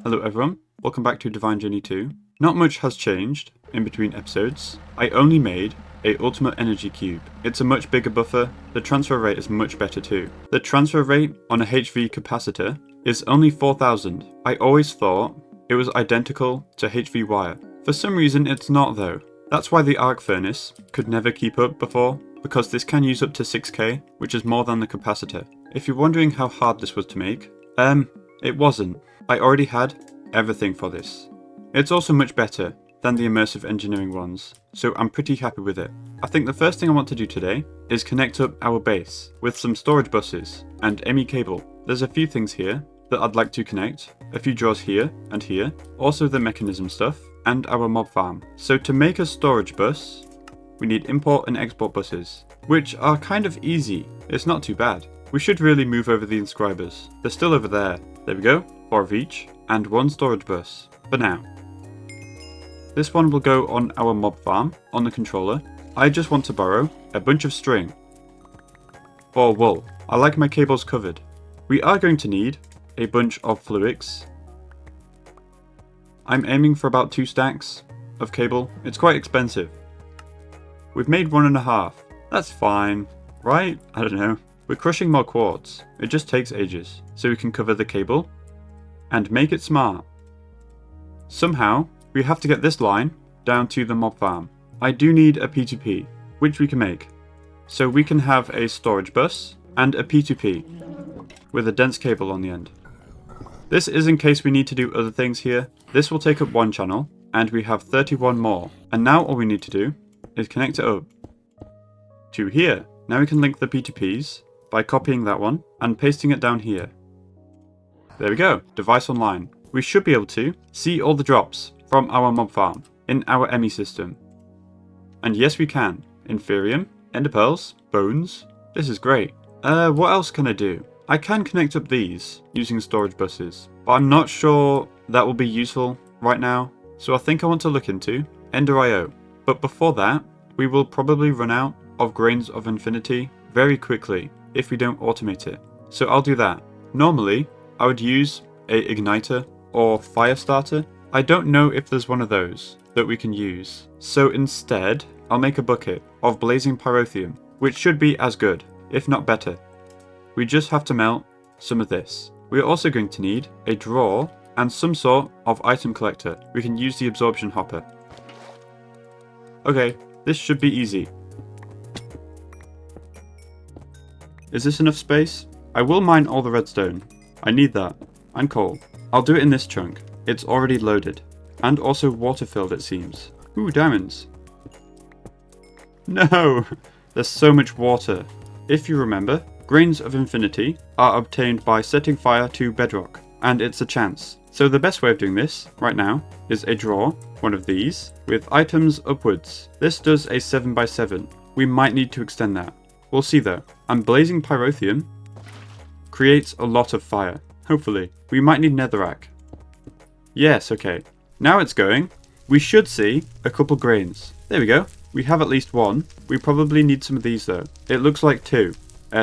Hello everyone, welcome back to Divine Journey 2. Not much has changed in between episodes. I only made a Ultimate Energy Cube. It's a much bigger buffer, the transfer rate is much better too. The transfer rate on a HV capacitor is only 4000. I always thought it was identical to HV wire. For some reason it's not though. That's why the arc furnace could never keep up before, because this can use up to 6k, which is more than the capacitor. If you're wondering how hard this was to make, it wasn't. I already had everything for this. It's also much better than the immersive engineering ones, so I'm pretty happy with it. I think the first thing I want to do today is connect up our base with some storage buses and ME cable. There's a few things here that I'd like to connect, a few drawers here and here, also the mechanism stuff, and our mob farm. So to make a storage bus, we need import and export buses, which are kind of easy. It's not too bad. We should really move over the inscribers. They're still over there. There we go. 4 of each, and 1 storage bus, for now. This one will go on our mob farm, on the controller. I just want to borrow a bunch of string for wool. I like my cables covered. We are going to need a bunch of fluics. I'm aiming for about 2 stacks of cable. It's quite expensive. We've made 1.5. That's fine, right? I don't know. We're crushing more quartz. It just takes ages. So we can cover the cable and make it smart. Somehow, we have to get this line down to the mob farm. I do need a P2P, which we can make. So we can have a storage bus and a P2P with a dense cable on the end. This is in case we need to do other things here. This will take up 1 channel, and we have 31 more. And now all we need to do is connect it up to here. Now we can link the P2Ps by copying that one and pasting it down here. There we go, device online. We should be able to see all the drops from our mob farm in our ME system. And yes we can. Inferium, ender pearls, bones. This is great. What else can I do? I can connect up these using storage buses, but I'm not sure that will be useful right now. So I think I want to look into Ender IO. But before that, we will probably run out of grains of infinity very quickly if we don't automate it. So I'll do that. Normally, I would use a igniter or fire starter. I don't know if there's one of those that we can use. So instead, I'll make a bucket of blazing pyrotheum, which should be as good, if not better. We just have to melt some of this. We are also going to need a drawer and some sort of item collector. We can use the absorption hopper. Okay, this should be easy. Is this enough space? I will mine all the redstone. I need that. And coal. I'll do it in this chunk. It's already loaded. And also water filled it seems. Ooh, diamonds. No! There's so much water. If you remember, grains of infinity are obtained by setting fire to bedrock. And it's a chance. So the best way of doing this, right now, is a drawer, one of these, with items upwards. This does a 7x7. We might need to extend that. We'll see though. And blazing pyrotheum creates a lot of fire. Hopefully. We might need netherrack. Yes, okay. Now it's going. We should see a couple grains. There we go. We have at least 1. We probably need some of these though. It looks like 2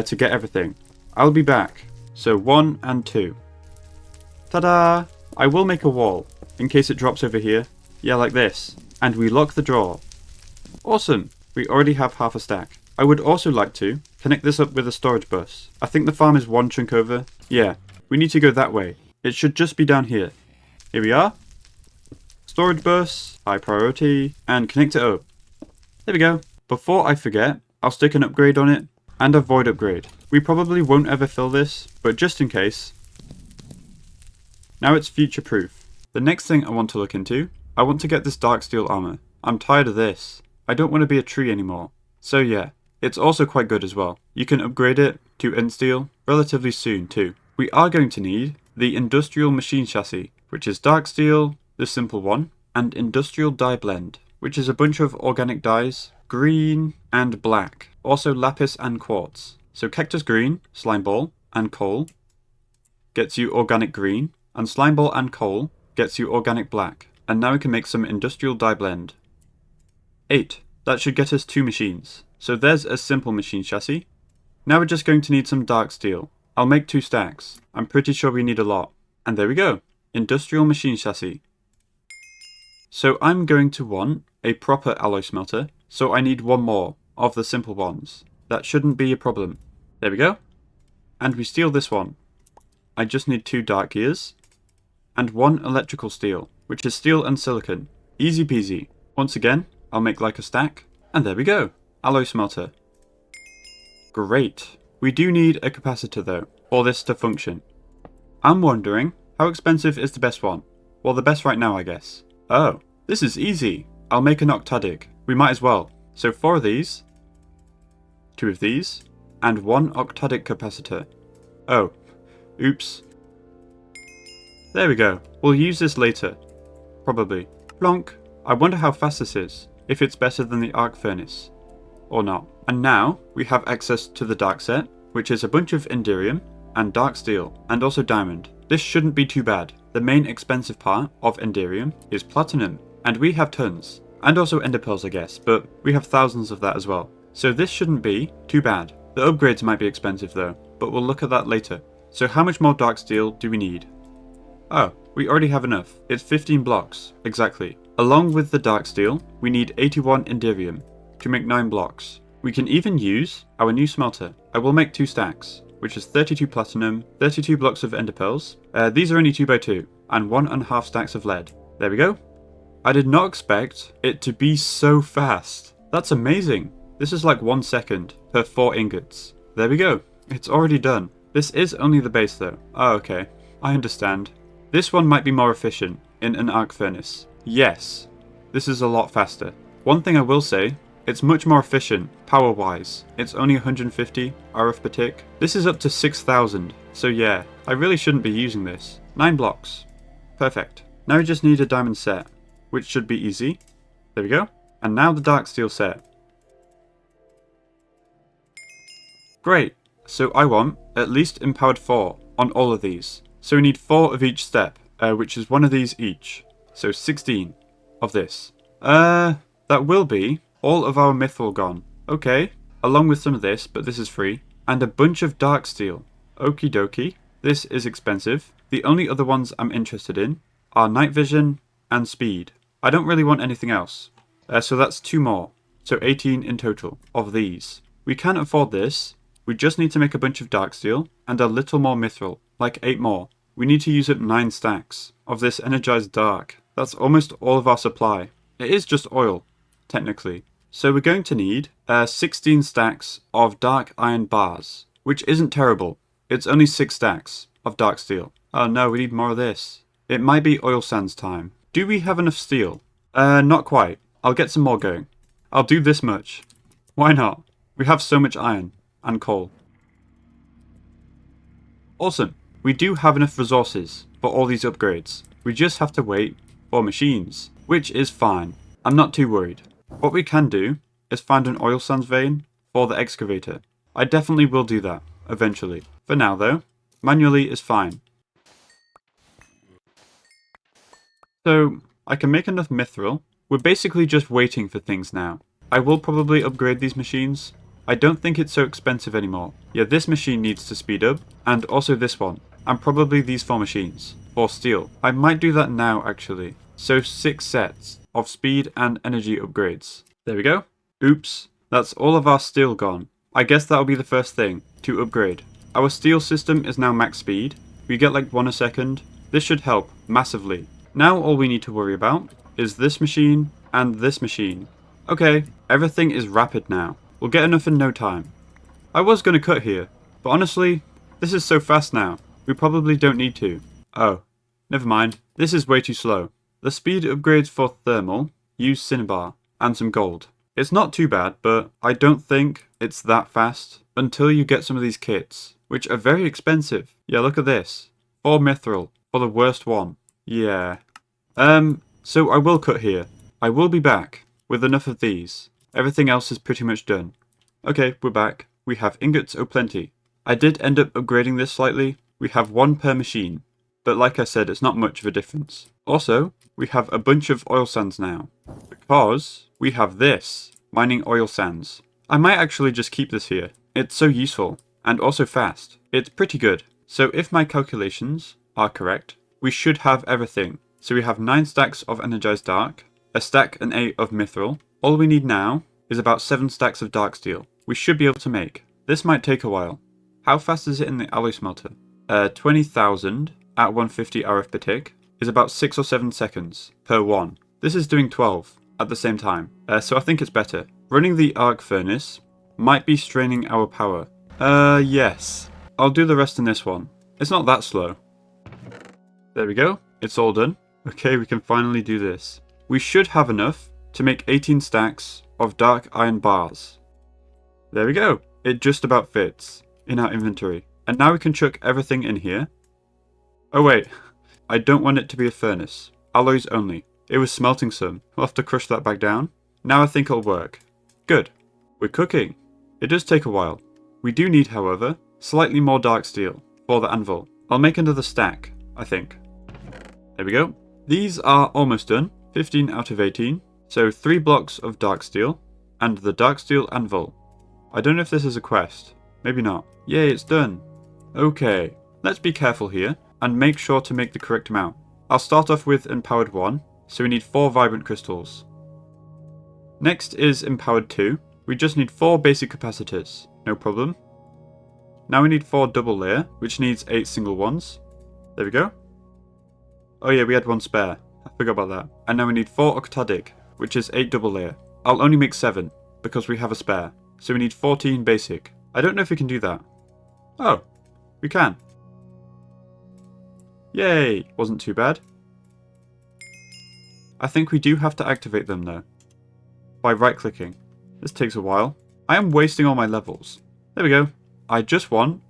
to get everything. I'll be back. So 1 and 2. Ta-da! I will make a wall in case it drops over here. Yeah, like this. And we lock the drawer. Awesome. We already have half a stack. I would also like to connect this up with a storage bus. I think the farm is 1 chunk over. Yeah, we need to go that way. It should just be down here. Here we are. Storage bus, high priority, and connect it up. There we go. Before I forget, I'll stick an upgrade on it and a void upgrade. We probably won't ever fill this, but just in case. Now it's future proof. The next thing I want to look into, I want to get this dark steel armor. I'm tired of this. I don't want to be a tree anymore. So yeah. It's also quite good as well. You can upgrade it to end steel relatively soon too. We are going to need the industrial machine chassis, which is dark steel, the simple one, and industrial dye blend, which is a bunch of organic dyes, green and black, also lapis and quartz. So cactus green, slime ball, and coal gets you organic green, and slime ball and coal gets you organic black. And now we can make some industrial dye blend. 8. That should get us 2 machines. So there's a simple machine chassis. Now we're just going to need some dark steel. I'll make 2 stacks. I'm pretty sure we need a lot. And there we go. industrial machine chassis. So I'm going to want a proper alloy smelter, so I need one more of the simple ones. That shouldn't be a problem. There we go. And we steal this one. I just need 2 dark gears and 1 electrical steel, which is steel and silicon. Easy peasy. Once again, I'll make like a stack, and there we go. Alloy smelter. Great. We do need a capacitor though, for this to function. I'm wondering, how expensive is the best one? Well, the best right now, I guess. Oh, this is easy. I'll make an octadic. We might as well. So 4 of these, 2 of these, and 1 octadic capacitor. Oh, oops. There we go. We'll use this later. Probably. Plonk. I wonder how fast this is. If it's better than the arc furnace. Or not. And now we have access to the dark set, which is a bunch of inderium and dark steel, and also diamond. This shouldn't be too bad. The main expensive part of inderium is platinum, and we have tons. And also ender pearls, I guess, but we have thousands of that as well. So this shouldn't be too bad. The upgrades might be expensive though, but we'll look at that later. So how much more dark steel do we need? Oh, we already have enough. It's 15 blocks, exactly. Along with the dark steel, we need 81 inderium to make 9 blocks. We can even use our new smelter. I will make 2 stacks, which is 32 platinum, 32 blocks of ender pearls. These are only 2x2, and 1.5 stacks of lead. There we go. I did not expect it to be so fast. That's amazing. This is like 1 second per 4 ingots. There we go. It's already done. This is only the base though. Oh, okay. I understand. This one might be more efficient in an arc furnace. Yes, this is a lot faster. One thing I will say, it's much more efficient power-wise. It's only 150 RF per tick. This is up to 6,000. So yeah, I really shouldn't be using this. 9 blocks. Perfect. Now we just need a diamond set, which should be easy. There we go. And now the dark steel set. Great. So I want at least empowered 4 on all of these. So we need 4 of each step, which is 1 of these each. So 16 of this. That will be all of our mithril gone. Okay. Along with some of this, but this is free. And a bunch of dark steel. Okie dokie. This is expensive. The only other ones I'm interested in are night vision and speed. I don't really want anything else. So that's 2 more. So 18 in total of these. We can afford this. We just need to make a bunch of dark steel and a little more mithril. Like 8 more. We need to use up 9 stacks of this energized dark. That's almost all of our supply. It is just oil, technically. So we're going to need 16 stacks of dark iron bars, which isn't terrible. It's only 6 stacks of dark steel. Oh no, we need more of this. It might be oil sands time. Do we have enough steel? Not quite. I'll get some more going. I'll do this much. Why not? We have so much iron and coal. Awesome. We do have enough resources for all these upgrades. We just have to wait for machines, which is fine. I'm not too worried. What we can do is find an oil sands vein for the excavator. I definitely will do that eventually. For now though, manually is fine. So I can make enough mithril. We're basically just waiting for things now. I will probably upgrade these machines. I don't think it's so expensive anymore. Yeah, this machine needs to speed up, and also this one. And probably these 4 machines, for steel. I might do that now actually. So 6 sets of speed and energy upgrades. There we go. Oops, that's all of our steel gone. I guess that'll be the first thing to upgrade. Our steel system is now max speed. We get like 1 a second. This should help massively. Now all we need to worry about is this machine and this machine. Okay, everything is rapid now. We'll get enough in no time. I was going to cut here, but honestly, this is so fast now. We probably don't need to. Oh, never mind. This is way too slow. The speed upgrades for thermal use cinnabar and some gold. It's not too bad, but I don't think it's that fast until you get some of these kits, which are very expensive. Yeah, look at this. 4 mithril for the worst one. Yeah. So I will cut here. I will be back with enough of these. Everything else is pretty much done. Okay, we're back. We have ingots plenty. I did end up upgrading this slightly. We have 1 per machine. But like I said, it's not much of a difference. Also, we have a bunch of oil sands now. Because we have this, mining oil sands. I might actually just keep this here. It's so useful. And also fast. It's pretty good. So if my calculations are correct, we should have everything. So we have 9 stacks of Energized Dark, a stack and 8 of Mithril. All we need now is about 7 stacks of Dark Steel. We should be able to make. This might take a while. How fast is it in the alloy smelter? 20,000 at 150 RF per tick is about 6 or 7 seconds per one. This is doing 12 at the same time, so I think it's better. Running the arc furnace might be straining our power. Yes. I'll do the rest in this one. It's not that slow. There we go. It's all done. Okay, we can finally do this. We should have enough to make 18 stacks of dark iron bars. There we go. It just about fits in our inventory. And now we can chuck everything in here. Oh wait, I don't want it to be a furnace. Alloys only. It was smelting some. We'll have to crush that back down. Now I think it'll work. Good. We're cooking. It does take a while. We do need, however, slightly more dark steel for the anvil. I'll make another stack, I think. There we go. These are almost done. 15 out of 18. So 3 blocks of dark steel and the dark steel anvil. I don't know if this is a quest. Maybe not. Yay, it's done. Okay, let's be careful here and make sure to make the correct amount. I'll start off with empowered 1, so we need 4 vibrant crystals. Next is empowered 2. We just need 4 basic capacitors. No problem. Now we need 4 double layer, which needs 8 single ones. There we go. Oh yeah, we had 1 spare. I forgot about that. And now we need 4 octadic, which is 8 double layer. I'll only make 7, because we have a spare. So we need 14 basic. I don't know if we can do that. Oh, we can. Yay! Wasn't too bad. I think we do have to activate them though. By right-clicking. This takes a while. I am wasting all my levels. There we go. I just want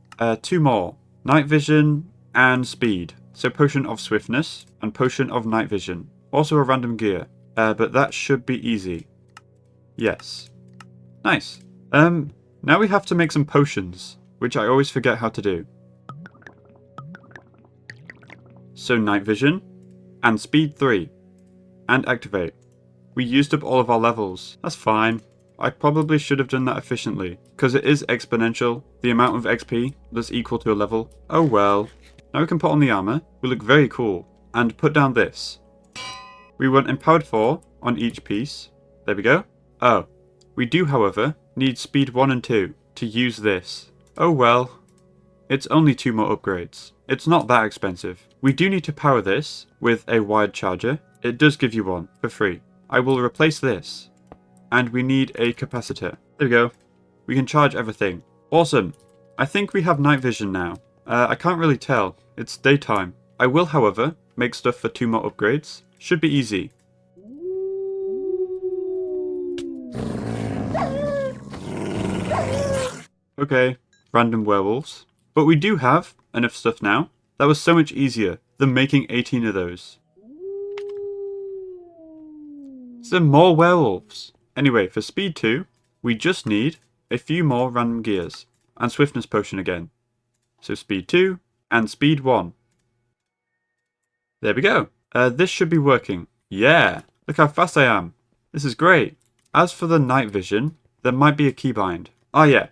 2 more. Night vision and speed. So potion of swiftness and potion of night vision. Also a random gear. But that should be easy. Yes. Nice. Now we have to make some potions, which I always forget how to do. So night vision and speed 3 and activate. We used up all of our levels. That's fine. I probably should have done that efficiently because it is exponential. The amount of XP that's equal to a level. Oh well. Now we can put on the armor. We look very cool. And put down this. We want empowered 4 on each piece. There we go. Oh. We do, however, need speed 1 and 2 to use this. Oh well. It's only 2 more upgrades. It's not that expensive. We do need to power this with a wired charger. It does give you one for free. I will replace this. And we need a capacitor. There we go. We can charge everything. Awesome. I think we have night vision now. I can't really tell. It's daytime. I will, however, make stuff for 2 more upgrades. Should be easy. Okay, random werewolves. But we do have enough stuff now. That was so much easier than making 18 of those. Some more werewolves. Anyway, for speed 2, we just need a few more random gears. And swiftness potion again. So speed 2 and speed 1. There we go. This should be working. Yeah, look how fast I am. This is great. As for the night vision, there might be a keybind. Ah yeah.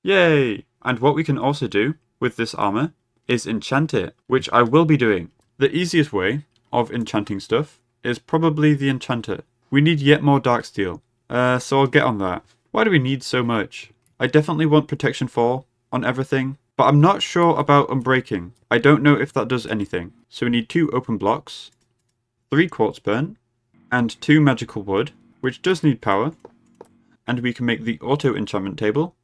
Yay! And what we can also do with this armor is enchant it, which I will be doing. The easiest way of enchanting stuff is probably the enchanter. We need yet more dark steel, so I'll get on that. Why do we need so much? I definitely want protection 4 on everything, but I'm not sure about unbreaking. I don't know if that does anything. So we need 2 open blocks, 3 quartz burnt, and 2 magical wood, which does need power. And we can make the auto enchantment table,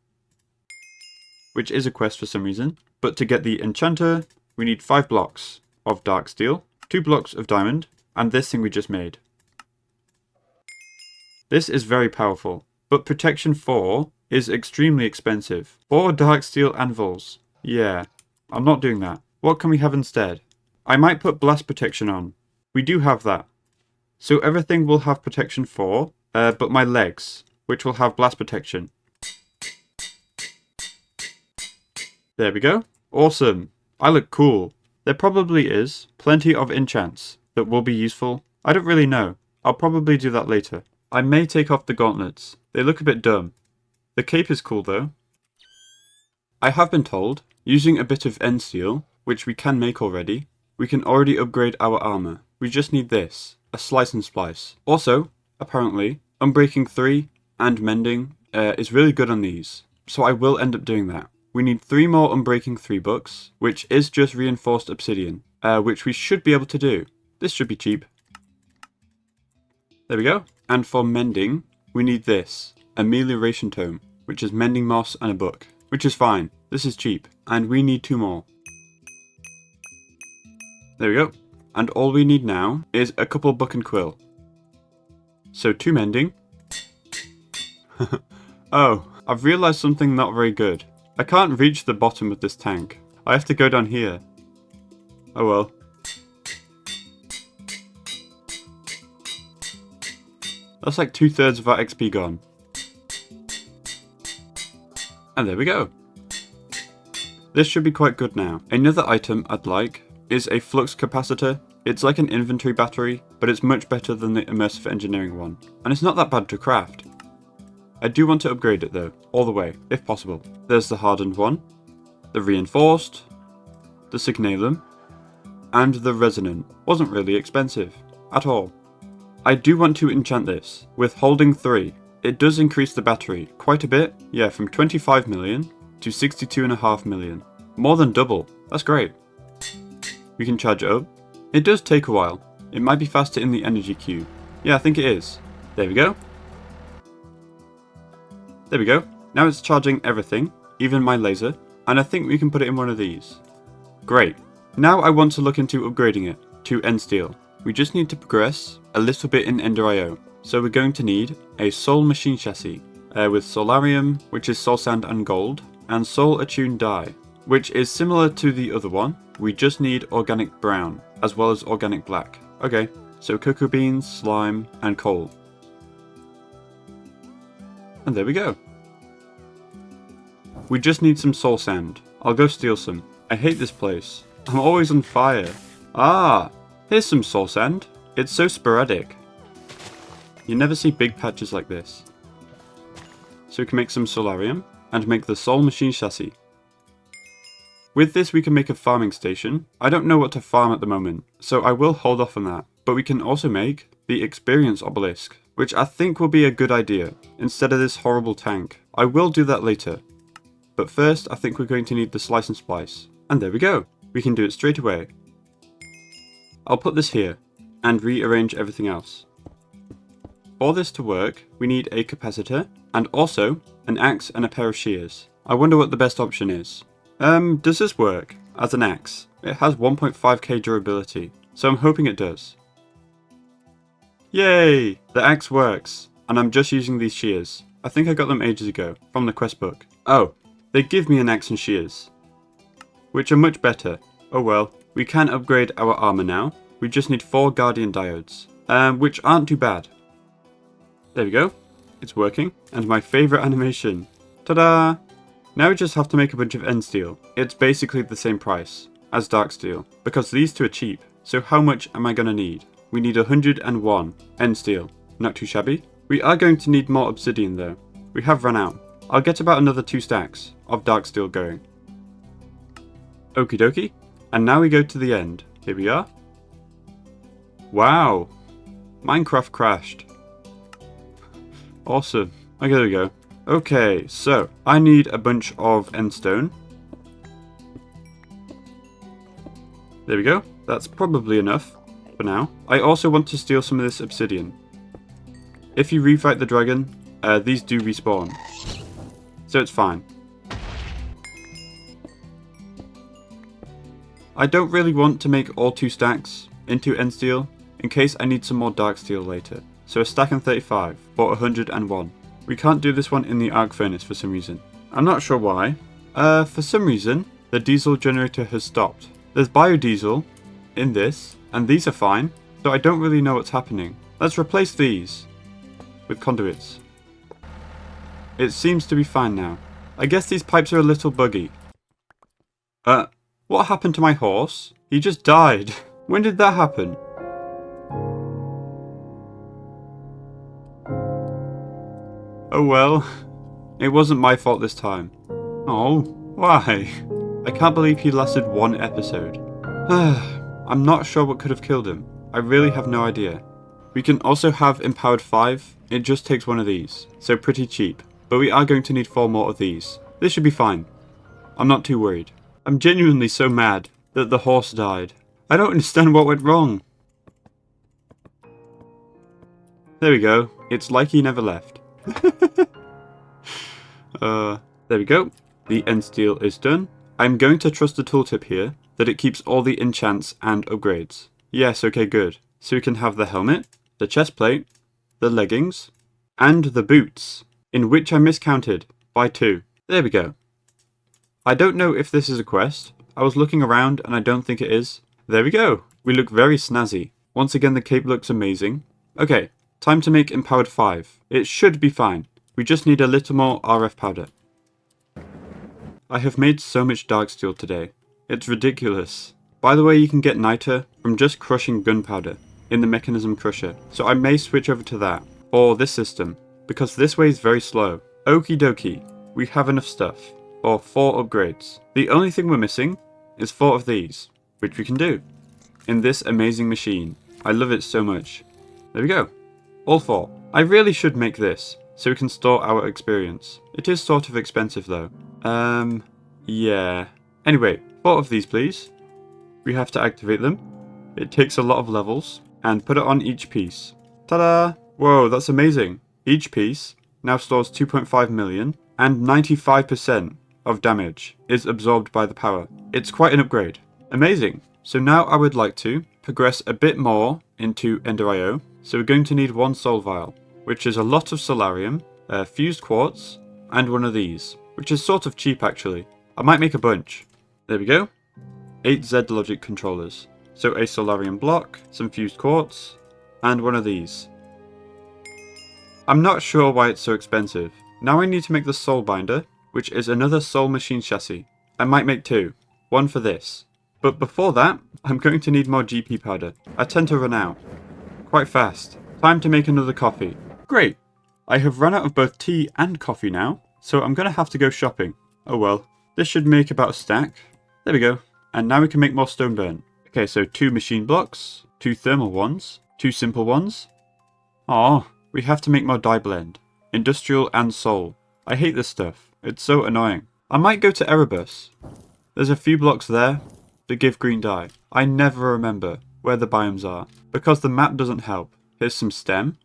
which is a quest for some reason. But to get the enchanter, we need 5 blocks of dark steel, 2 blocks of diamond, and this thing we just made. This is very powerful, but protection 4 is extremely expensive. 4 dark steel anvils. Yeah, I'm not doing that. What can we have instead? I might put blast protection on. We do have that. So everything will have protection 4, but my legs, which will have blast protection. There we go. Awesome. I look cool. There probably is plenty of enchants that will be useful. I don't really know. I'll probably do that later. I may take off the gauntlets. They look a bit dumb. The cape is cool though. I have been told using a bit of end steel which we can make already, we can already upgrade our armor. We just need this, a slice and splice. Also, apparently, Unbreaking 3 and Mending is really good on these, so I will end up doing that. We need 3 more Unbreaking 3 books, which is just reinforced obsidian, which we should be able to do. This should be cheap. There we go. And for Mending, we need this, Amelioration Tome, which is Mending Moss and a book, which is fine. This is cheap, and we need 2 more. There we go. And all we need now is a couple book and quill. So 2 mending. Oh, I've realised something not very good. I can't reach the bottom of this tank. I have to go down here. Oh well. That's like 2/3 of our XP gone. And there we go. This should be quite good now. Another item I'd like is a flux capacitor. It's like an inventory battery, but it's much better than the immersive engineering one. And it's not that bad to craft. I do want to upgrade it though, all the way, if possible. There's the hardened one, the reinforced, the signalum, and the resonant. Wasn't really expensive, at all. I do want to enchant this, with holding 3. It does increase the battery, quite a bit. Yeah, from 25 million to 62.5 million. More than double, that's great. We can charge it up. It does take a while. It might be faster in the energy queue. Yeah, I think it is. There we go. There we go. Now it's charging everything, even my laser, and I think we can put it in one of these. Great. Now I want to look into upgrading it to end steel. We just need to progress a little bit in Ender IO. So we're going to need a soul machine chassis with solarium, which is soul sand and gold, and soul attuned dye, which is similar to the other one. We just need organic brown, as well as organic black. Okay, so cocoa beans, slime, and coal. And there we go. We just need some soul sand. I'll go steal some. I hate this place. I'm always on fire. Ah, here's some soul sand. It's so sporadic. You never see big patches like this. So we can make some solarium, and make the soul machine chassis. With this we can make a farming station. I don't know what to farm at the moment, so I will hold off on that. But we can also make the experience obelisk, which I think will be a good idea, instead of this horrible tank. I will do that later. But first, I think we're going to need the slice and splice. And there we go. We can do it straight away. I'll put this here, and rearrange everything else. For this to work, we need a capacitor, and also an axe and a pair of shears. I wonder what the best option is. Does this work as an axe? It has 1.5k durability, so I'm hoping it does. Yay! The axe works, and I'm just using these shears. I think I got them ages ago, from the quest book. Oh, they give me an axe and shears, which are much better. Oh well, we can upgrade our armor now. We just need 4 guardian diodes, which aren't too bad. There we go, it's working, and my favourite animation. Ta-da! Now we just have to make a bunch of end steel. It's basically the same price as dark steel, because these two are cheap. So how much am I going to need? We need 101 end steel. Not too shabby. We are going to need more obsidian though. We have run out. I'll get about another 2 stacks of dark steel going. Okie dokie. And now we go to the end. Here we are. Wow. Minecraft crashed. Awesome. Okay, there we go. Okay, so I need a bunch of endstone. There we go. That's probably enough for now. I also want to steal some of this obsidian. If you refight the dragon, these do respawn. So it's fine. I don't really want to make all 2 stacks into end steel in case I need some more dark steel later. So a stack and 35 for 101. We can't do this one in the arc furnace for some reason. I'm not sure why. For some reason, the diesel generator has stopped. There's biodiesel in this, and these are fine, so I don't really know what's happening. Let's replace these with conduits. It seems to be fine now. I guess these pipes are a little buggy. What happened to my horse? He just died. When did that happen? Oh well, it wasn't my fault this time. Oh, why? I can't believe he lasted one episode. I'm not sure what could have killed him. I really have no idea. We can also have Empowered 5. It just takes one of these, so pretty cheap. But we are going to need 4 more of these. This should be fine. I'm not too worried. I'm genuinely so mad that the horse died. I don't understand what went wrong. There we go. It's like he never left. There we go. The end steel is done. I'm going to trust the tooltip here that it keeps all the enchants and upgrades. Yes, okay, good. So we can have the helmet, the chest plate, the leggings, and the boots, in which I miscounted by 2. There we go. I don't know if this is a quest. I was looking around and I don't think it is. There we go. We look very snazzy. Once again, the cape looks amazing. Okay, time to make Empowered 5. It should be fine. We just need a little more RF powder. I have made so much dark steel today. It's ridiculous. By the way, you can get niter from just crushing gunpowder in the mechanism crusher, so I may switch over to that, or this system, because this way is very slow. Okie dokie, we have enough stuff, for 4 upgrades. The only thing we're missing is 4 of these, which we can do, in this amazing machine. I love it so much. There we go, all 4. I really should make this, so we can store our experience. It is sort of expensive though. Yeah. Anyway, 4 of these please. We have to activate them. It takes a lot of levels. And put it on each piece. Ta-da! Whoa, that's amazing. Each piece now stores 2.5 million and 95% of damage is absorbed by the power. It's quite an upgrade. Amazing. So now I would like to progress a bit more into Ender IO. So we're going to need 1 soul vial, which is a lot of solarium, fused quartz, and one of these, which is sort of cheap actually. I might make a bunch. There we go. 8 Z logic controllers. So a solarium block, some fused quartz, and one of these. I'm not sure why it's so expensive. Now I need to make the soul binder, which is another soul machine chassis. I might make 2. 1 for this. But before that, I'm going to need more GP powder. I tend to run out. Quite fast. Time to make another coffee. Great. I have run out of both tea and coffee now, so I'm going to have to go shopping. Oh well. This should make about a stack. There we go. And now we can make more stone burn. Okay, so 2 machine blocks, 2 thermal ones, 2 simple ones. Oh, we have to make more dye blend. Industrial and soul. I hate this stuff. It's so annoying. I might go to Erebus. There's a few blocks there that give green dye. I never remember where the biomes are, because the map doesn't help. Here's some stem.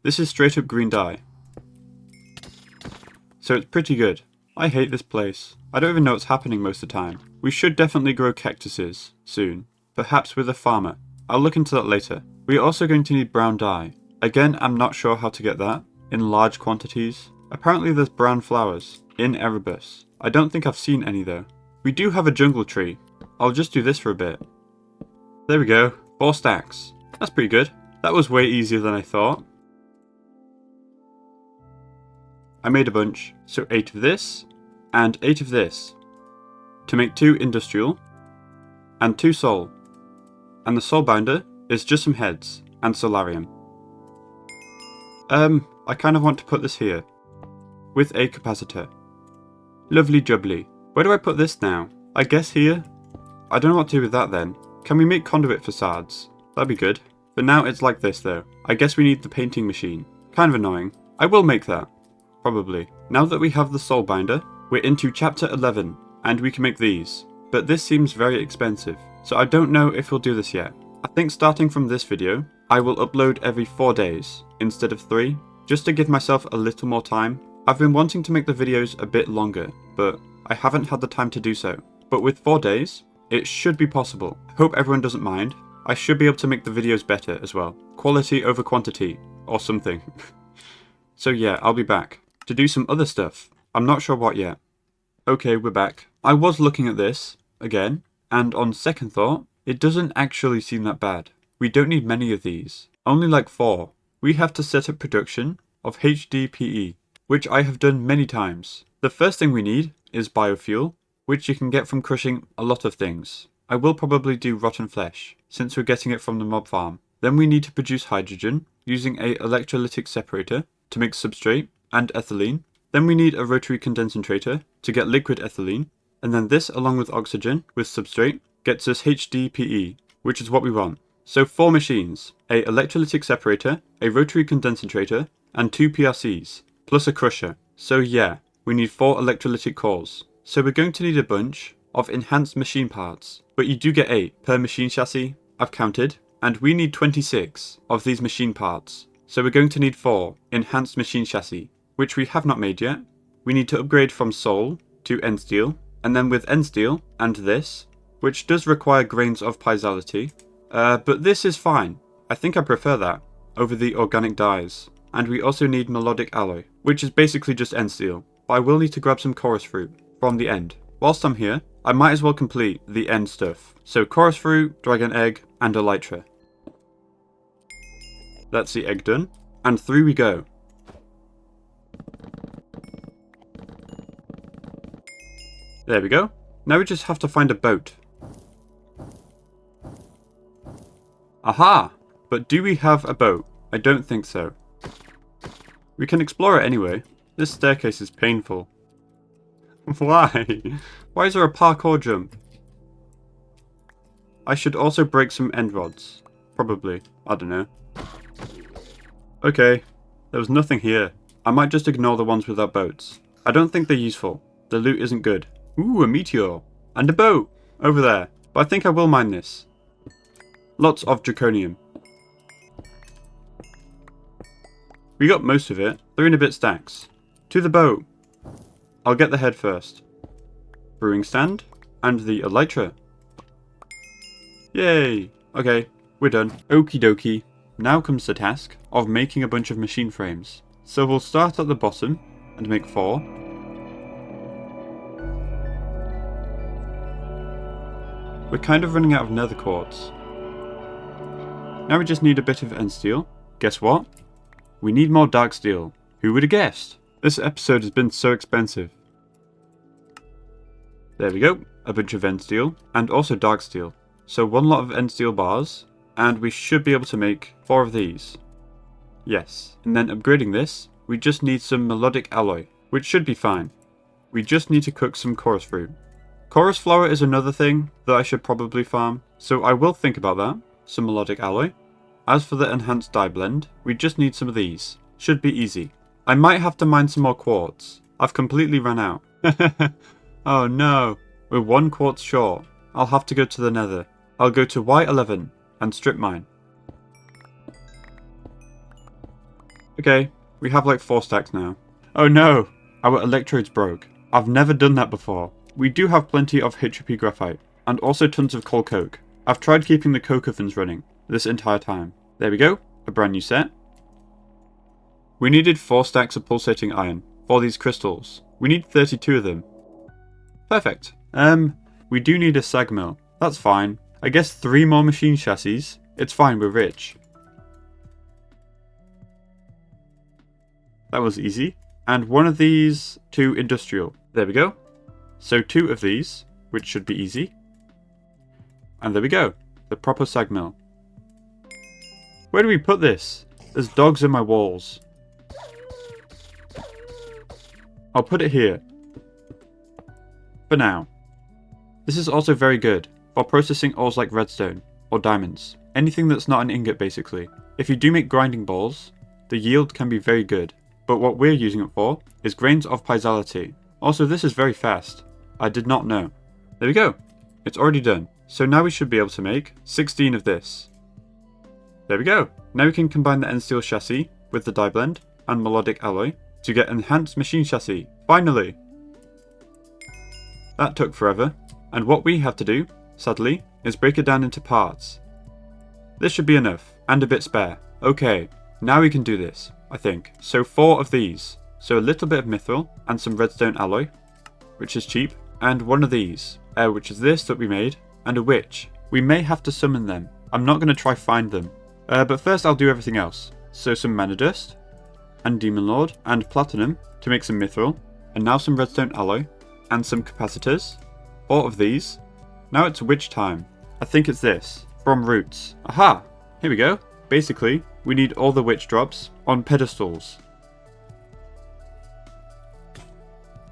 This is straight up green dye. So it's pretty good. I hate this place. I don't even know what's happening most of the time. We should definitely grow cactuses soon. Perhaps with a farmer. I'll look into that later. We are also going to need brown dye. Again, I'm not sure how to get that in large quantities. Apparently there's brown flowers in Erebus. I don't think I've seen any though. We do have a jungle tree. I'll just do this for a bit. There we go. 4 stacks. That's pretty good. That was way easier than I thought. I made a bunch. So 8 of this and 8 of this. To make 2 industrial and 2 soul. And the soul binder is just some heads and solarium. I kind of want to put this here with a capacitor. Lovely jubbly. Where do I put this now? I guess here? I don't know what to do with that then. Can we make conduit facades? That'd be good. But now it's like this though. I guess we need the painting machine. Kind of annoying. I will make that. Probably. Now that we have the soul binder, we're into chapter 11 and we can make these. But this seems very expensive. So I don't know if we'll do this yet. I think starting from this video, I will upload every 4 days instead of 3, just to give myself a little more time. I've been wanting to make the videos a bit longer, but I haven't had the time to do so. But with 4 days, it should be possible. I hope everyone doesn't mind. I should be able to make the videos better as well. Quality over quantity, or something. So yeah, I'll be back to do some other stuff. I'm not sure what yet. Okay, we're back. I was looking at this, again, and on second thought, it doesn't actually seem that bad. We don't need many of these, only like 4. We have to set up production of HDPE, which I have done many times. The first thing we need is biofuel, which you can get from crushing a lot of things. I will probably do rotten flesh, since we're getting it from the mob farm. Then we need to produce hydrogen, using a electrolytic separator to make substrate and ethylene. Then we need a rotary condensator to get liquid ethylene. And then this, along with oxygen, with substrate, gets us HDPE, which is what we want. So 4 machines, a electrolytic separator, a rotary condensator, and 2 PRCs, plus a crusher. So yeah, we need 4 electrolytic cores. So we're going to need a bunch of enhanced machine parts, but you do get 8 per machine chassis, I've counted, and we need 26 of these machine parts. So we're going to need 4 enhanced machine chassis, which we have not made yet. We need to upgrade from Sol to End Steel, and then with End Steel and this, which does require grains of piezoality, but this is fine. I think I prefer that over the organic dyes. And we also need melodic alloy, which is basically just End Steel, but I will need to grab some chorus fruit from the end. Whilst I'm here, I might as well complete the end stuff. So chorus fruit, dragon egg, and elytra. That's the egg done, and through we go. There we go. Now we just have to find a boat. Aha! But do we have a boat? I don't think so. We can explore it anyway. This staircase is painful. Why? Why is there a parkour jump? I should also break some end rods. Probably. I don't know. Okay. There was nothing here. I might just ignore the ones without boats. I don't think they're useful. The loot isn't good. Ooh, a meteor. And a boat. Over there. But I think I will mine this. Lots of draconium. We got most of it. 3-and-a-bit stacks. To the boat. I'll get the head first. Brewing stand. And the elytra. Yay! Okay, we're done. Okie dokie. Now comes the task of making a bunch of machine frames. So we'll start at the bottom and make 4. We're kind of running out of nether quartz. Now we just need a bit of end steel. Guess what? We need more dark steel. Who would have guessed? This episode has been so expensive. There we go. A bunch of end steel and also dark steel. So 1 lot of end steel bars, and we should be able to make 4 of these. Yes. And then upgrading this, we just need some melodic alloy, which should be fine. We just need to cook some chorus fruit. Chorus flower is another thing that I should probably farm, so I will think about that. Some melodic alloy. As for the enhanced dye blend, we just need some of these. Should be easy. I might have to mine some more quartz. I've completely run out. Oh no, we're 1 quartz short. I'll have to go to the nether. I'll go to Y11 and strip mine. Okay, we have like 4 stacks now. Oh no, our electrodes broke. I've never done that before. We do have plenty of HDPE graphite and also tons of coal coke. I've tried keeping the coke ovens running this entire time. There we go, a brand new set. We needed 4 stacks of pulsating iron for these crystals. We need 32 of them. Perfect. We do need a sag mill. That's fine. I guess 3 more machine chassis. It's fine, we're rich. That was easy. And 1 of these to industrial. There we go. So 2 of these, which should be easy. And there we go. The proper sag mill. Where do we put this? There's dogs in my walls. I'll put it here. For now. This is also very good for processing ores like redstone or diamonds. Anything that's not an ingot basically. If you do make grinding balls, the yield can be very good. But what we're using it for is grains of piezoality. Also, this is very fast. I did not know. There we go. It's already done. So now we should be able to make 16 of this. There we go. Now we can combine the end steel chassis with the dye blend and melodic alloy to get enhanced machine chassis. Finally! That took forever. And what we have to do, sadly, is break it down into parts. This should be enough, and a bit spare. Okay, now we can do this, I think. So 4 of these. So a little bit of mithril and some redstone alloy, which is cheap. And 1 of these, which is this that we made, and a witch. We may have to summon them. I'm not going to try find them. But first I'll do everything else. So some mana dust, and demon lord, and platinum to make some mithril, and now some redstone alloy, and some capacitors. 4 of these. Now it's witch time. I think it's this, from roots. Aha! Here we go. Basically, we need all the witch drops on pedestals.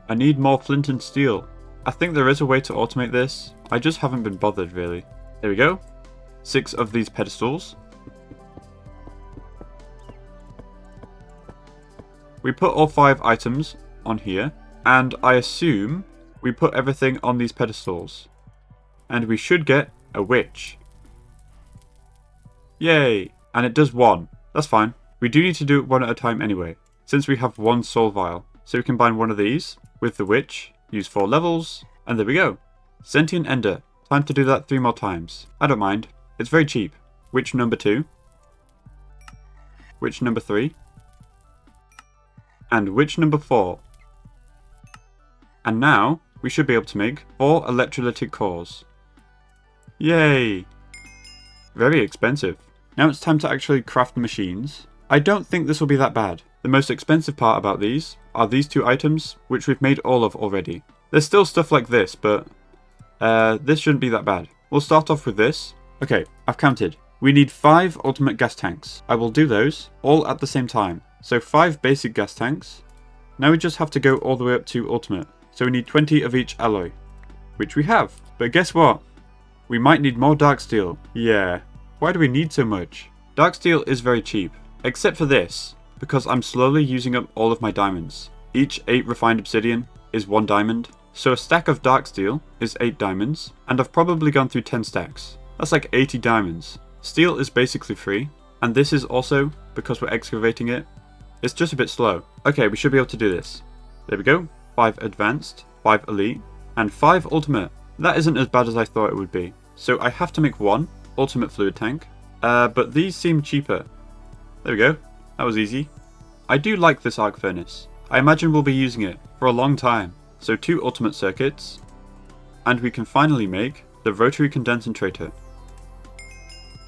I need more flint and steel. I think there is a way to automate this. I just haven't been bothered really. There we go. 6 of these pedestals. We put all 5 items on here, and I assume we put everything on these pedestals. And we should get a witch. Yay! And it does 1. That's fine. We do need to do it 1 at a time anyway, since we have 1 soul vial. So we combine one of these with the witch, use 4 levels, and there we go. Sentient Ender. Time to do that 3 more times. I don't mind. It's very cheap. Witch number 2. Witch number 3. And witch number 4. And now, we should be able to make 4 electrolytic cores. Yay! Very expensive. Now it's time to actually craft machines. I don't think this will be that bad. The most expensive part about these are these 2 items, which we've made all of already. There's still stuff like this, but this shouldn't be that bad. We'll start off with this. Okay, I've counted. We need 5 ultimate gas tanks. I will do those all at the same time. So 5 basic gas tanks. Now we just have to go all the way up to ultimate. So we need 20 of each alloy, which we have. But guess what? We might need more dark steel. Yeah. Why do we need so much? Dark steel is very cheap, except for this, because I'm slowly using up all of my diamonds. Each 8 refined obsidian is 1 diamond. So a stack of dark steel is 8 diamonds, and I've probably gone through 10 stacks. That's like 80 diamonds. Steel is basically free, and this is also, because we're excavating it, it's just a bit slow. Okay, we should be able to do this. There we go. 5 advanced, 5 elite, and 5 ultimate. That isn't as bad as I thought it would be. So I have to make 1 ultimate fluid tank, but these seem cheaper. There we go. That was easy. I do like this arc furnace. I imagine we'll be using it for a long time. So 2 ultimate circuits, and we can finally make the rotary condensator.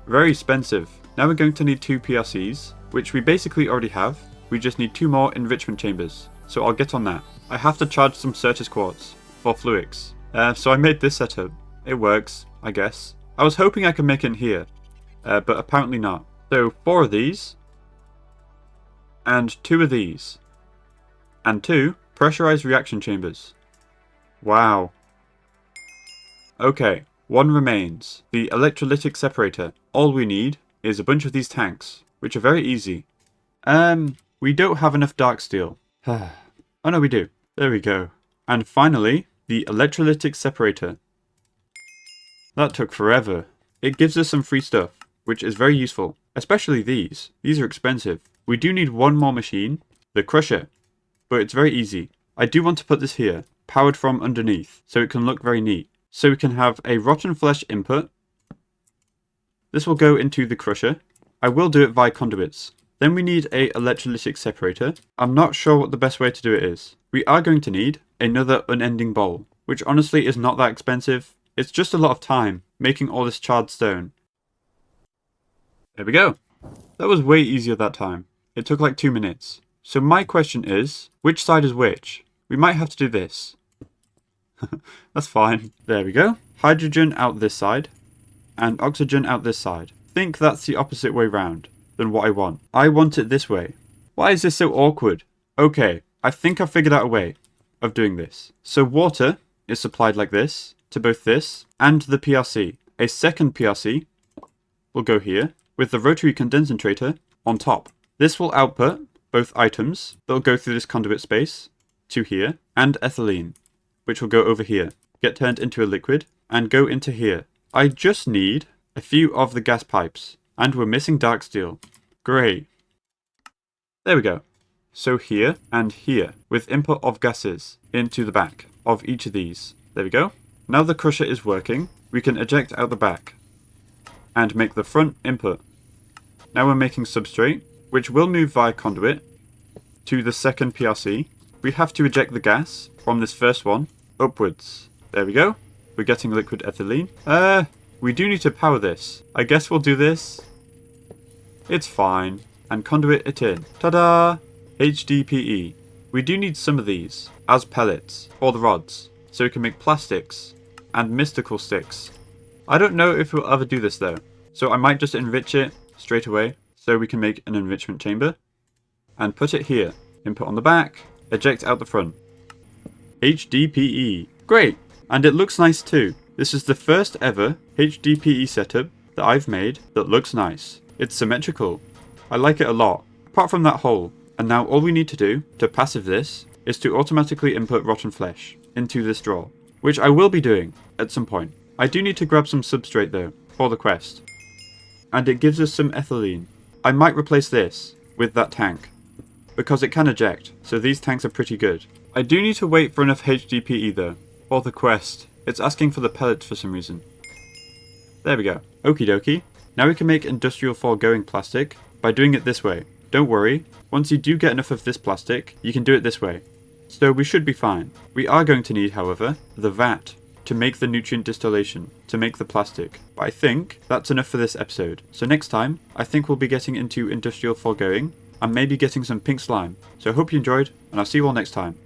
Very expensive. Now we're going to need 2 PRCs, which we basically already have. We just need 2 more enrichment chambers. So I'll get on that. I have to charge some Certus quartz for Fluix. So I made this setup. It works, I guess. I was hoping I could make it in here, but apparently not. So 4 of these, and 2 of these, and 2 pressurized reaction chambers. Wow. Okay, 1 remains. The electrolytic separator. All we need is a bunch of these tanks, which are very easy. We don't have enough dark steel. Oh no, we do. There we go. And finally, the electrolytic separator. That took forever. It gives us some free stuff, which is very useful. Especially these. These are expensive. We do need 1 more machine, the crusher. But it's very easy. I do want to put this here, powered from underneath, so it can look very neat. So we can have a rotten flesh input. This will go into the crusher. I will do it via conduits. Then we need a electrolytic separator. I'm not sure what the best way to do it is. We are going to need another unending bowl, which honestly is not that expensive. It's just a lot of time making all this charred stone. There we go. That was way easier that time. It took like 2 minutes. So my question is, which side is which? We might have to do this. That's fine. There we go. Hydrogen out this side, and oxygen out this side. Think that's the opposite way round than what I want. I want it this way. Why is this so awkward? Okay, I think I've figured out a way of doing this. So water is supplied like this to both this and the PRC. A second PRC will go here with the rotary condensator on top. This will output both items that will go through this conduit space to here, and ethylene, which will go over here, get turned into a liquid, and go into here. I just need a few of the gas pipes, and we're missing dark steel. Great. There we go. So here and here, with input of gases into the back of each of these. There we go. Now the crusher is working, we can eject out the back and make the front input. Now we're making substrate, which will move via conduit to the second PRC. We have to eject the gas from this first one upwards. There we go. We're getting liquid ethylene. We do need to power this. I guess we'll do this. It's fine. And conduit it in. Ta-da! HDPE. We do need some of these as pellets for the rods, so we can make plastics and mystical sticks. I don't know if we'll ever do this though, so I might just enrich it straight away so we can make an enrichment chamber and put it here. Input on the back, eject out the front. HDPE. Great! And it looks nice too. This is the first ever HDPE setup that I've made that looks nice. It's symmetrical. I like it a lot. Apart from that hole. And now all we need to do to passive this is to automatically input rotten flesh into this drawer, which I will be doing at some point. I do need to grab some substrate though for the quest. And it gives us some ethylene. I might replace this with that tank because it can eject, so these tanks are pretty good. I do need to wait for enough HDPE though for the quest. It's asking for the pellets for some reason. There we go. Okie dokie. Now we can make industrial foregoing plastic by doing it this way. Don't worry, once you do get enough of this plastic, you can do it this way. So we should be fine. We are going to need, however, the vat to make the nutrient distillation, to make the plastic. But I think that's enough for this episode. So next time, I think we'll be getting into industrial foregoing and maybe getting some pink slime. So I hope you enjoyed, and I'll see you all next time.